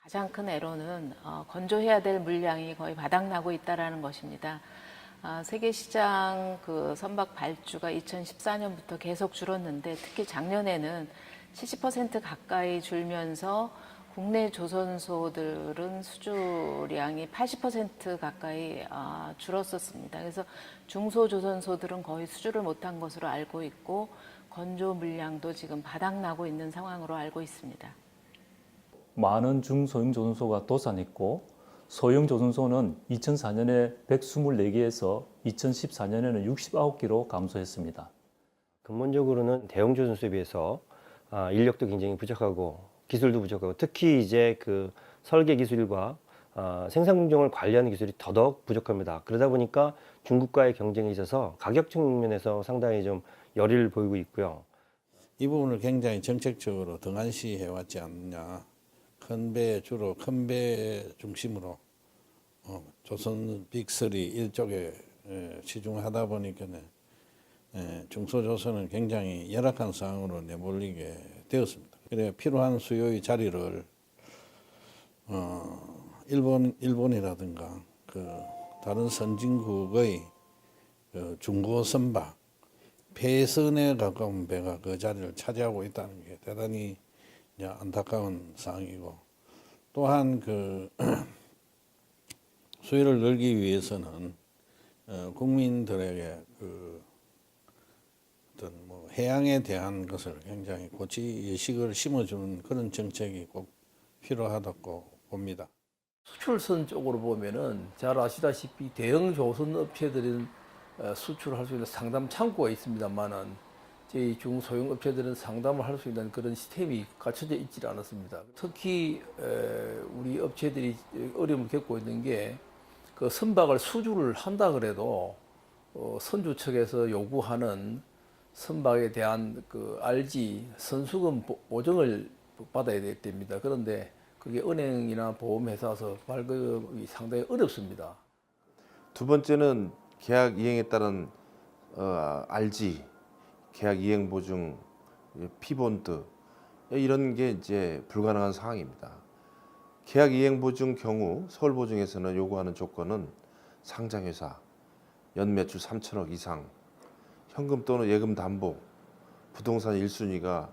가장 큰 애로는 건조해야 될 물량이 거의 바닥나고 있다는 것입니다. 세계 시장 그 선박 발주가 2014년부터 계속 줄었는데 특히 작년에는 70% 가까이 줄면서 국내 조선소들은 수주량이 80% 가까이 줄었었습니다. 그래서 중소조선소들은 거의 수주를 못한 것으로 알고 있고 건조 물량도 지금 바닥나고 있는 상황으로 알고 있습니다. 많은 중소형 조선소가 도산했고 소형 조선소는 2004년에 124개에서 2014년에는 69개로 감소했습니다. 근본적으로는 대형 조선소에 비해서 인력도 굉장히 부족하고 기술도 부족하고 특히 이제 그 설계 기술과 생산 공정을 관리하는 기술이 더더욱 부족합니다. 그러다 보니까 중국과의 경쟁에 있어서 가격 측면에서 상당히 좀 열의를 보이고 있고요. 이 부분을 굉장히 정책적으로 등한시해 왔지 않느냐. 주로 큰 배 중심으로 조선 빅3 일쪽에 치중하다 보니까는 중소조선은 굉장히 열악한 상황으로 내몰리게 되었습니다. 그래 필요한 수요의 자리를 일본이라든가 그 다른 선진국의 그 중고 선박 폐선에 가까운 배가 그 자리를 차지하고 있다는 게 대단히 안타까운 상황이고, 또한 그 수요를 늘기 위해서는 국민들에게 그 어떤 뭐 해양에 대한 것을 굉장히 고치 예식을 심어주는 그런 정책이 꼭 필요하다고 봅니다. 수출선 쪽으로 보면은 잘 아시다시피 대형 조선 업체들은 수출할 수 있는 상담 창구가 있습니다만은 저희 중소형 업체들은 상담을 할 수 있는 그런 시스템이 갖춰져 있지 않았습니다. 특히 우리 업체들이 어려움을 겪고 있는 게 그 선박을 수주를 한다 그래도 선주 측에서 요구하는 선박에 대한 그 RG 선수금 보증을 받아야 됩니다. 그런데 그게 은행이나 보험회사에서 발급이 상당히 어렵습니다. 두 번째는 계약 이행에 따른 RG, 계약 이행 보증, 피본드 이런 게 이제 불가능한 상황입니다. 계약 이행 보증 경우 서울보증에서는 요구하는 조건은 상장회사, 연매출 3천억 이상, 현금 또는 예금 담보, 부동산 1순위가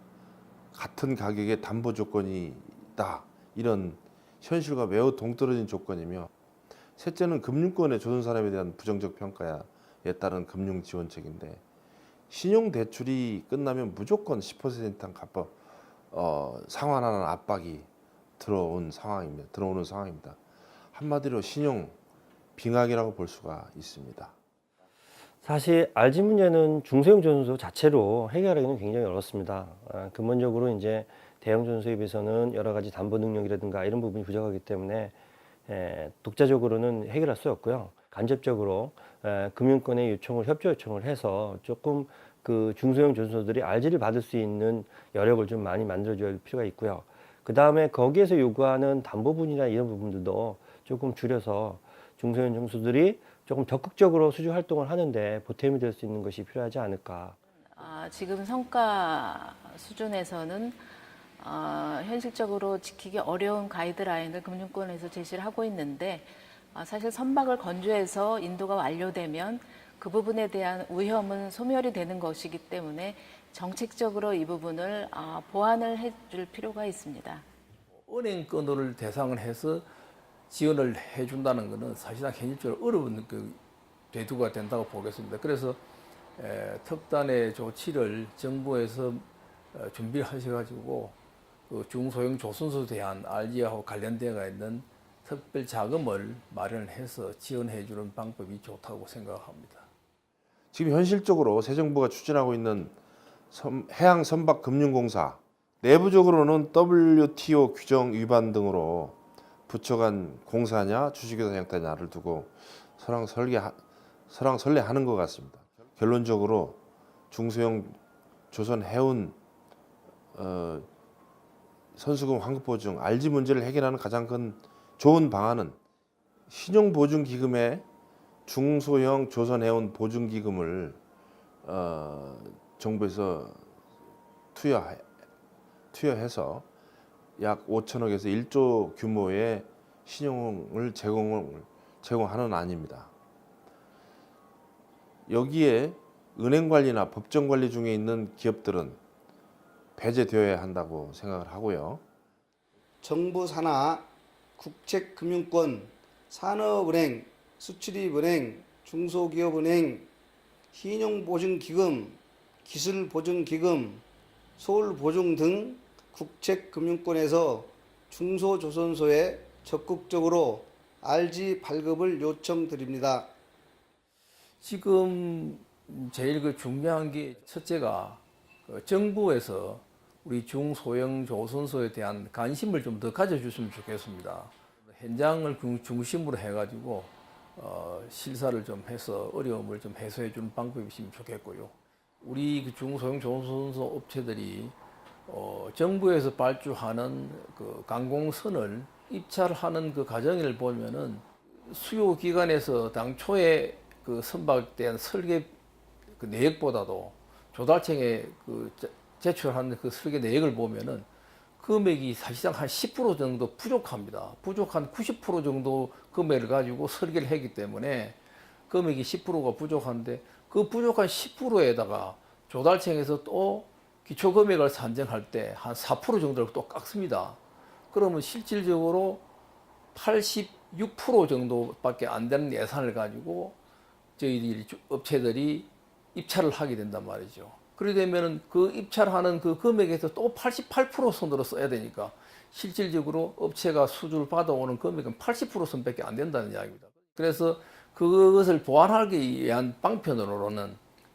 같은 가격의 담보 조건이 있다. 이런 현실과 매우 동떨어진 조건이며, 셋째는 금융권의 조선산업에 대한 부정적 평가에 따른 금융지원책인데, 신용대출이 끝나면 무조건 10% 이상 상환하는 압박이 들어오는 상황입니다. 한마디로 신용 빙하기라고 볼 수가 있습니다. 사실 RG 문제는 중소형 조선소 자체로 해결하기는 굉장히 어렵습니다. 근본적으로 이제 대형 조선소에 비해서는 여러 가지 담보 능력이라든가 이런 부분이 부족하기 때문에 독자적으로는 해결할 수 없고요. 간접적으로 금융권의 협조 요청을 해서 조금 그 중소형 조선소들이 RG를 받을 수 있는 여력을 좀 많이 만들어줄 필요가 있고요. 그 다음에 거기에서 요구하는 담보분이나 이런 부분들도 조금 줄여서 중소형 조선소들이 조금 적극적으로 수주 활동을 하는데 보탬이 될 수 있는 것이 필요하지 않을까. 지금 성과 수준에서는 현실적으로 지키기 어려운 가이드라인을 금융권에서 제시를 하고 있는데, 사실 선박을 건조해서 인도가 완료되면 그 부분에 대한 위험은 소멸이 되는 것이기 때문에 정책적으로 이 부분을 보완을 해줄 필요가 있습니다. 은행권을 대상을 해서 지원을 해준다는 것은 사실상 현실적으로 어려운 그 대두가 된다고 보겠습니다. 그래서 특단의 조치를 정부에서 준비를 하셔가지고 그 중소형 조선소에 대한 RG하고 관련되어 있는 특별 자금을 마련해서 지원해주는 방법이 좋다고 생각합니다. 지금 현실적으로 새 정부가 추진하고 있는 해양선박금융공사, 내부적으로는 WTO 규정 위반 등으로 부처 간 공사냐 주식회사 형태냐를 두고 설랑설레하는 것 같습니다. 결론적으로 중소형 조선 해운 선수금 환급보증 RG 문제를 해결하는 가장 큰 좋은 방안은 신용보증기금에 중소형 조선해운 보증기금을 정부에서 투여해서 약 5천억에서 1조 규모의 신용을 제공하는 안입니다. 여기에 은행 관리나 법정 관리 중에 있는 기업들은 배제되어야 한다고 생각을 하고요. 정부 산하, 국책금융권, 산업은행, 수출입은행, 중소기업은행, 신용보증기금, 기술보증기금, 서울보증 등 국책금융권에서 중소조선소에 적극적으로 RG 발급을 요청드립니다. 지금 제일 중요한 게 첫째가 정부에서 우리 중소형 조선소에 대한 관심을 좀 더 가져줬으면 좋겠습니다. 현장을 중심으로 해가지고 실사를 좀 해서 어려움을 좀 해소해 주는 방법이 있으면 좋겠고요. 우리 중소형 조선소 업체들이 정부에서 발주하는 그 강공선을 입찰하는 그 과정을 보면은 수요 기간에서 당초에 그 선박대한 설계 그 내역보다도 조달청에 그 제출하는 그 설계 내역을 보면은 금액이 사실상 한 10% 정도 부족합니다. 부족한 90% 정도 금액을 가지고 설계를 했기 때문에 금액이 10%가 부족한데 그 부족한 10%에다가 조달청에서 또 기초 금액을 산정할 때 한 4% 정도를 또 깎습니다. 그러면 실질적으로 86% 정도밖에 안 되는 예산을 가지고 저희들이 업체들이 입찰을 하게 된단 말이죠. 그러게 되면 그 입찰하는 그 금액에서 또 88% 선으로 써야 되니까 실질적으로 업체가 수주를 받아오는 금액은 80% 선밖에 안 된다는 이야기입니다. 그래서 그것을 보완하기 위한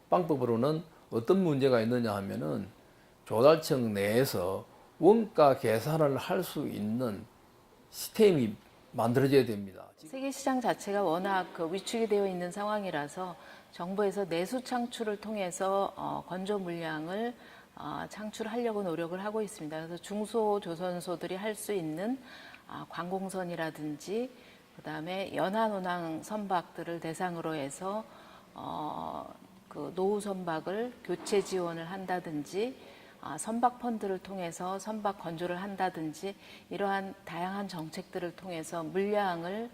방법으로는 어떤 문제가 있느냐 하면은 조달청 내에서 원가 계산을 할 수 있는 시스템이 만들어져야 됩니다. 세계 시장 자체가 워낙 위축이 되어 있는 상황이라서 정부에서 내수 창출을 통해서 건조 물량을 창출하려고 노력을 하고 있습니다. 그래서 중소조선소들이 할 수 있는 관공선이라든지 그다음에 연안운항 선박들을 대상으로 해서 그 노후 선박을 교체 지원을 한다든지 선박 펀드를 통해서 선박 건조를 한다든지 이러한 다양한 정책들을 통해서 물량을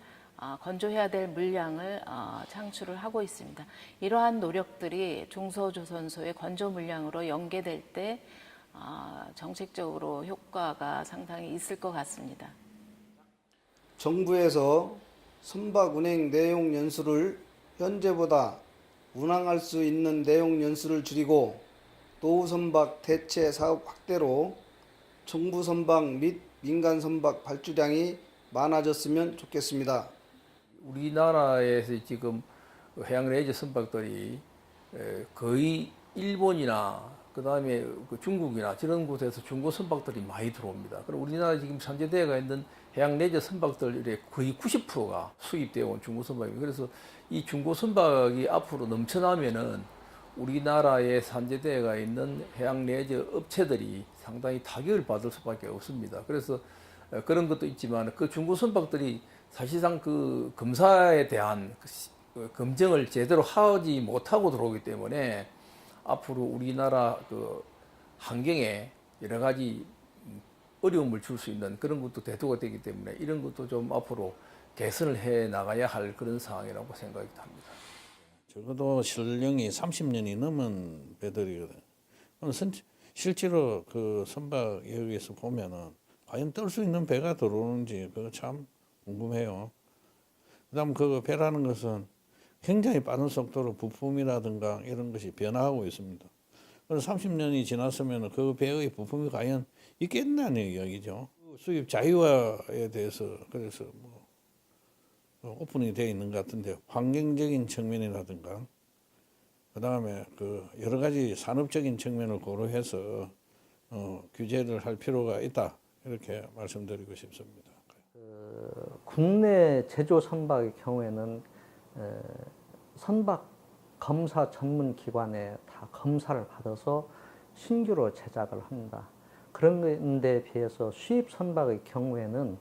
건조해야 될 물량을 창출을 하고 있습니다. 이러한 노력들이 중소조선소의 건조 물량으로 연계될 때 정책적으로 효과가 상당히 있을 것 같습니다. 정부에서 선박 운행 내용 연수를 현재보다 운항할 수 있는 내용 연수를 줄이고 노후 선박 대체 사업 확대로 정부 선박 및 민간 선박 발주량이 많아졌으면 좋겠습니다. 우리나라에서 지금 해양 레저 선박들이 거의 일본이나 그다음에 중국이나 저런 곳에서 중고 선박들이 많이 들어옵니다. 그럼 우리나라 지금 산재대가 있는 해양 레저 선박들의 거의 90%가 수입되어 온 중고 선박입니다. 그래서 이 중고 선박이 앞으로 넘쳐나면은 우리나라의 산재대가 있는 해양 레저 업체들이 상당히 타격을 받을 수밖에 없습니다. 그래서 그런 것도 있지만 그 중고 선박들이 사실상 그 검사에 대한 검증을 제대로 하지 못하고 들어오기 때문에 앞으로 우리나라 그 환경에 여러 가지 어려움을 줄 수 있는 그런 것도 대두가 되기 때문에 이런 것도 좀 앞으로 개선을 해 나가야 할 그런 상황이라고 생각이 듭니다. 적어도 신령이 30년이 넘은 배들이거든. 실제로 그 선박 여기에서 보면은 과연 뜰 수 있는 배가 들어오는지 그거 참 궁금해요. 그다음 그 배라는 것은 굉장히 빠른 속도로 부품이라든가 이런 것이 변화하고 있습니다. 그래서 30년이 지났으면 그 배의 부품이 과연 있겠냐는 이야기죠. 수입 자유화에 대해서 그래서 오픈이 되어 있는 것 같은데 환경적인 측면이라든가 그다음에 그 여러 가지 산업적인 측면을 고려해서 규제를 할 필요가 있다 이렇게 말씀드리고 싶습니다. 국내 제조 선박의 경우에는 선박 검사 전문 기관에 다 검사를 받아서 신규로 제작을 합니다. 그런 데 비해서 수입 선박의 경우에는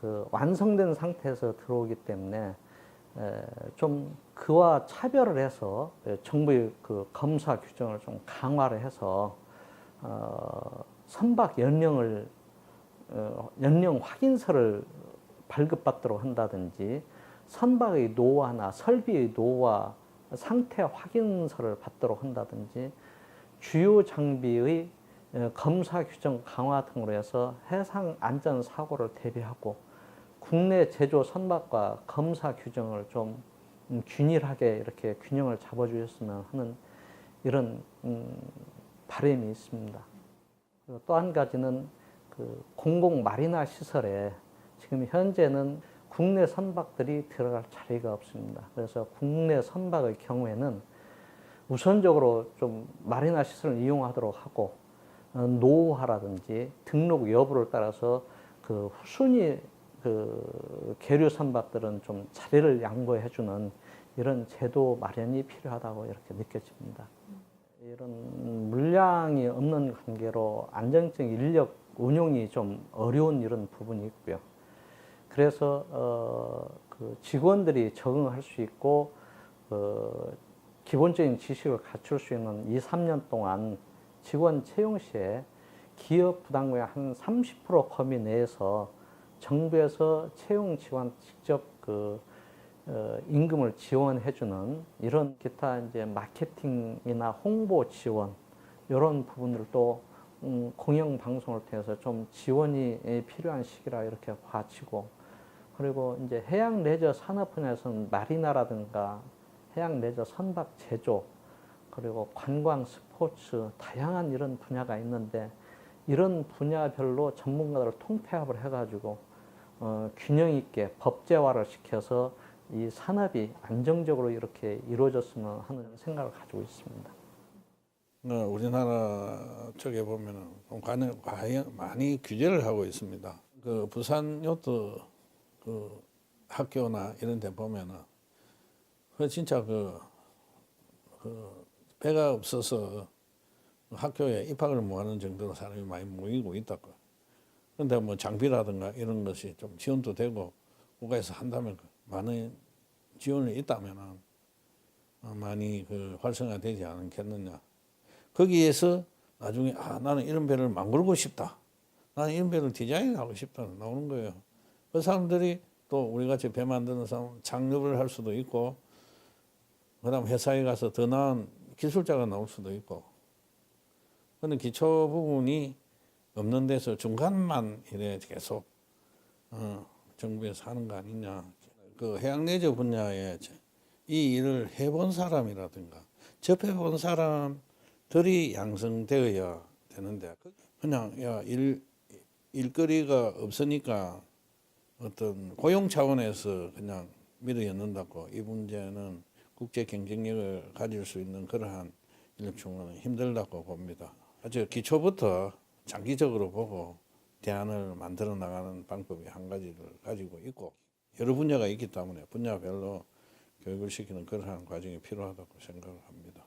그 완성된 상태에서 들어오기 때문에 좀 그와 차별을 해서 정부의 그 검사 규정을 좀 강화를 해서 선박 연령을 연령 확인서를 발급받도록 한다든지 선박의 노후화나 설비의 노후화 상태 확인서를 받도록 한다든지 주요 장비의 검사 규정 강화 등으로 해서 해상 안전 사고를 대비하고 국내 제조 선박과 검사 규정을 좀 균일하게 이렇게 균형을 잡아주셨으면 하는 이런 바람이 있습니다. 그리고 또 한 가지는 그 공공 마리나 시설에 지금 현재는 국내 선박들이 들어갈 자리가 없습니다. 그래서 국내 선박의 경우에는 우선적으로 좀 마리나 시설을 이용하도록 하고 노후화라든지 등록 여부를 따라서 그 후순위 그 계류 선박들은 좀 자리를 양보해주는 이런 제도 마련이 필요하다고 이렇게 느껴집니다. 이런 물량이 없는 관계로 안정적 인력 운용이 좀 어려운 이런 부분이 있고요. 그래서 그 직원들이 적응할 수 있고 기본적인 지식을 갖출 수 있는 2, 3년 동안 직원 채용 시에 기업 부담금의 한 30% 범위 내에서 정부에서 채용 지원 직접 임금을 지원해주는 이런 기타 이제 마케팅이나 홍보 지원 이런 부분들도 공영 방송을 통해서 좀 지원이 필요한 시기라 이렇게 봐지고, 그리고 이제 해양 레저 산업 분야에서는 마리나라든가 해양 레저 선박 제조 그리고 관광 스포츠 다양한 이런 분야가 있는데 이런 분야별로 전문가들을 통폐합을 해가지고 균형 있게 법제화를 시켜서 이 산업이 안정적으로 이렇게 이루어졌으면 하는 생각을 가지고 있습니다. 우리나라 쪽에 보면은 많이 규제를 하고 있습니다. 그 부산 요트 그 학교나 이런 데 보면은 그 진짜 그 배가 없어서 학교에 입학을 못하는 정도로 사람이 많이 모이고 있다고. 그런데 뭐 장비라든가 이런 것이 좀 지원도 되고 국가에서 한다면 많은 지원이 있다면은 많이 그 활성화되지 않겠느냐. 거기에서 나중에 나는 이런 배를 만들고 싶다. 나는 이런 배를 디자인하고 싶다 나오는 거예요. 그 사람들이 또 우리 같이 배 만드는 사람 창업을 할 수도 있고, 그다음 회사에 가서 더 나은 기술자가 나올 수도 있고. 그런데 기초 부분이 없는 데서 중간만 이래 계속 정부에서 하는 거 아니냐. 그 해양레저 분야에 이 일을 해본 사람이라든가 접해본 사람들이 양성되어야 되는데 그냥 일거리가 없으니까 어떤 고용 차원에서 그냥 밀어넣는다고 이 문제는 국제 경쟁력을 가질 수 있는 그러한 인력 충원은 힘들다고 봅니다. 아주 기초부터 장기적으로 보고 대안을 만들어 나가는 방법이 한 가지를 가지고 있고 여러 분야가 있기 때문에 분야별로 교육을 시키는 그러한 과정이 필요하다고 생각을 합니다.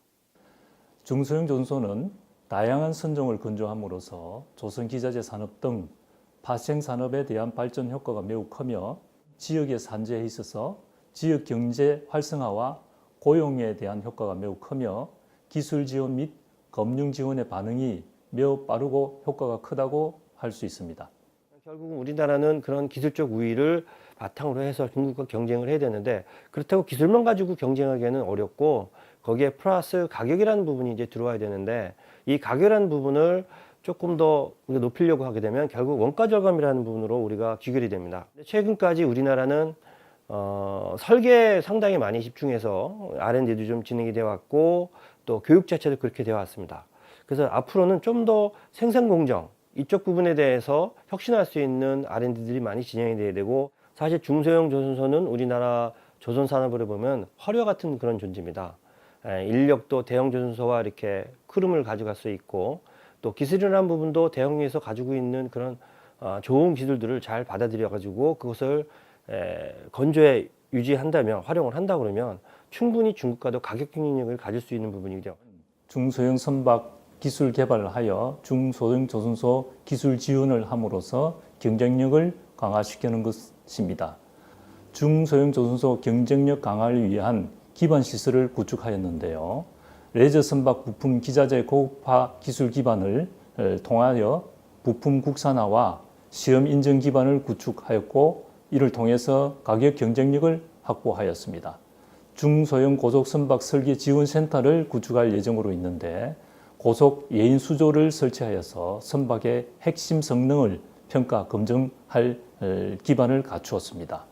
중소형 조선소는 다양한 선종을 건조함으로써 조선기자재 산업 등 파생 산업에 대한 발전 효과가 매우 크며 지역의 산재에 있어서 지역 경제 활성화와 고용에 대한 효과가 매우 크며 기술 지원 및 금융 지원의 반응이 매우 빠르고 효과가 크다고 할 수 있습니다. 결국 우리나라는 그런 기술적 우위를 바탕으로 해서 중국과 경쟁을 해야 되는데 그렇다고 기술만 가지고 경쟁하기에는 어렵고 거기에 플러스 가격이라는 부분이 이제 들어와야 되는데 이 가격이라는 부분을 조금 더 우리가 높이려고 하게 되면 결국 원가 절감이라는 부분으로 우리가 귀결이 됩니다. 최근까지 우리나라는 설계에 상당히 많이 집중해서 R&D도 좀 진행이 되어 왔고 또 교육 자체도 그렇게 되어 왔습니다. 그래서 앞으로는 좀 더 생산 공정 이쪽 부분에 대해서 혁신할 수 있는 R&D들이 많이 진행이 돼야 되고 사실 중소형 조선소는 우리나라 조선 산업으로 보면 화려 같은 그런 존재입니다. 인력도 대형 조선소와 이렇게 흐름을 가져갈 수 있고 또 기술이라는 부분도 대형에서 가지고 있는 그런 좋은 기술들을 잘 받아들여 가지고 그것을 건조에 유지한다면 활용을 한다 그러면 충분히 중국과도 가격 경쟁력을 가질 수 있는 부분이죠. 중소형 선박 기술 개발을 하여 중소형 조선소 기술 지원을 함으로써 경쟁력을 강화시키는 것입니다. 중소형 조선소 경쟁력 강화를 위한 기반 시설을 구축하였는데요. 레저 선박 부품 기자재 고급화 기술 기반을 통하여 부품 국산화와 시험 인증 기반을 구축하였고 이를 통해서 가격 경쟁력을 확보하였습니다. 중소형 고속 선박 설계 지원 센터를 구축할 예정으로 있는데 고속 예인 수조를 설치하여서 선박의 핵심 성능을 평가 검증할 기반을 갖추었습니다.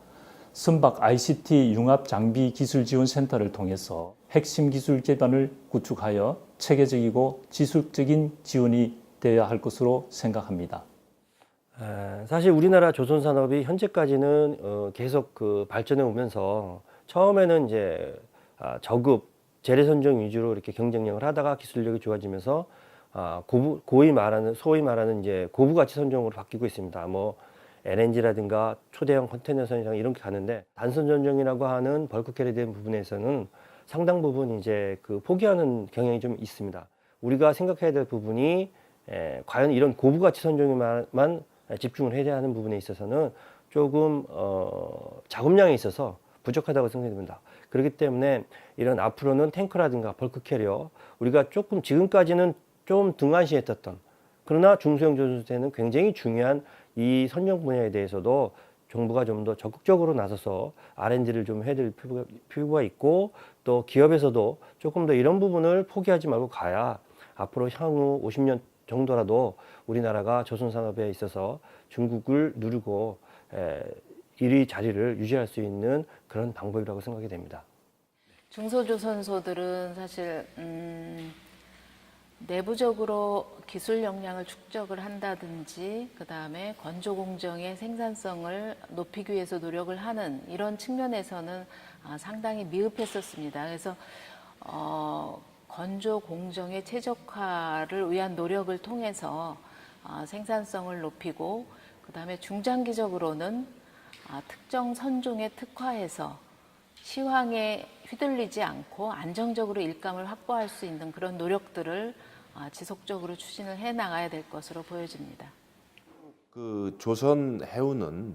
선박 ICT 융합 장비 기술 지원 센터를 통해서 핵심 기술 기반을 구축하여 체계적이고 지속적인 지원이 되어야 할 것으로 생각합니다. 사실 우리나라 조선 산업이 현재까지는 계속 발전해 오면서 처음에는 이제 저급 재래 선종 위주로 이렇게 경쟁력을 하다가 기술력이 좋아지면서 소위 말하는 이제 고부 가치 선종으로 바뀌고 있습니다. 뭐 LNG라든가 초대형 컨테이너 선정 이렇게 가는데 단선 전종이라고 하는 벌크 캐리된 부분에서는 상당 부분 이제 포기하는 경향이 좀 있습니다. 우리가 생각해야 될 부분이 과연 이런 고부 가치 선종에만 집중을 해야 하는 부분에 있어서는 조금 작업량에 있어서 부족하다고 생각됩니다. 그렇기 때문에 이런 앞으로는 탱커라든가 벌크 캐리어 우리가 조금 지금까지는 좀 등한시했었던 그러나 중소형 조선소에는 굉장히 중요한 이 선정 분야에 대해서도 정부가 좀 더 적극적으로 나서서 R&D를 좀 해야 될 필요가 있고 또 기업에서도 조금 더 이런 부분을 포기하지 말고 가야 앞으로 향후 50년 정도라도 우리나라가 조선 산업에 있어서 중국을 누르고 1위 자리를 유지할 수 있는 그런 방법이라고 생각이 됩니다. 중소조선소들은 사실 내부적으로 기술 역량을 축적을 한다든지 그다음에 건조 공정의 생산성을 높이기 위해서 노력을 하는 이런 측면에서는 상당히 미흡했었습니다. 그래서 건조 공정의 최적화를 위한 노력을 통해서 생산성을 높이고 그다음에 중장기적으로는 특정 선종에 특화해서 시황에 휘둘리지 않고 안정적으로 일감을 확보할 수 있는 그런 노력들을 지속적으로 추진을 해 나가야 될 것으로 보여집니다. 조선 해운은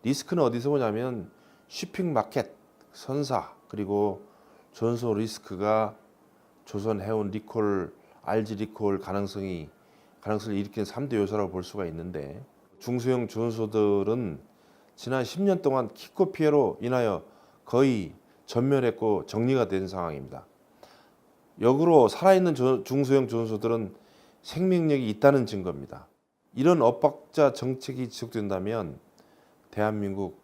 리스크는 어디서 오냐면 shipping 마켓, 선사 그리고 전소 리스크가 조선 해운 리콜, RG 리콜 가능성을 일으키는 3대 요소라고 볼 수가 있는데 중소형 조선소들은 지난 10년 동안 키코 피해로 인하여 거의 전멸했고 정리가 된 상황입니다. 역으로 살아있는 중소형 조선소들은 생명력이 있다는 증거입니다. 이런 엇박자 정책이 지속된다면 대한민국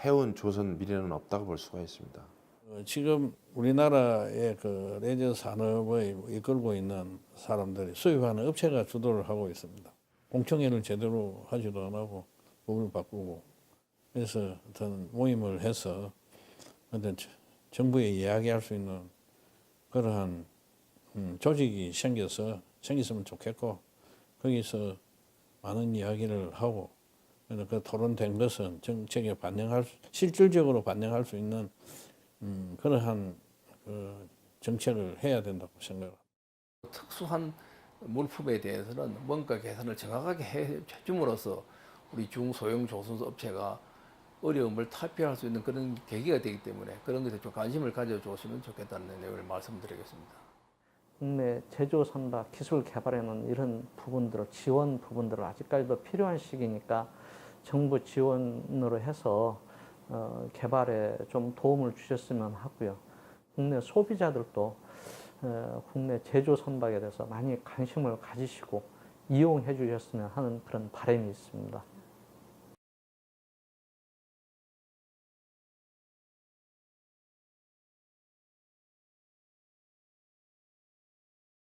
해운 조선 미래는 없다고 볼 수가 있습니다. 지금 우리나라의 레저 산업을 이끌고 있는 사람들이 수입하는 업체가 주도를 하고 있습니다. 공청회를 제대로 하지도 안 하고 법을 바꾸고 그래서 어떤 모임을 해서 어떤 정부에 이야기할 수 있는 그러한 조직이 생겼으면 좋겠고 거기서 많은 이야기를 하고 그 토론된 것은 정책에 실질적으로 반영할 수 있는 그러한 정책을 해야 된다고 생각합니다. 특수한 물품에 대해서는 원가 계산을 정확하게 해줌으로써 우리 중소형 조선소 업체가 어려움을 탈피할 수 있는 그런 계기가 되기 때문에 그런 것에 좀 관심을 가져주시면 좋겠다는 내용을 말씀드리겠습니다. 국내 제조 선박 기술 개발에는 이런 부분들을 지원 부분들을 아직까지도 필요한 시기니까 정부 지원으로 해서 개발에 좀 도움을 주셨으면 하고요. 국내 소비자들도 국내 제조 선박에 대해서 많이 관심을 가지시고 이용해 주셨으면 하는 그런 바람이 있습니다.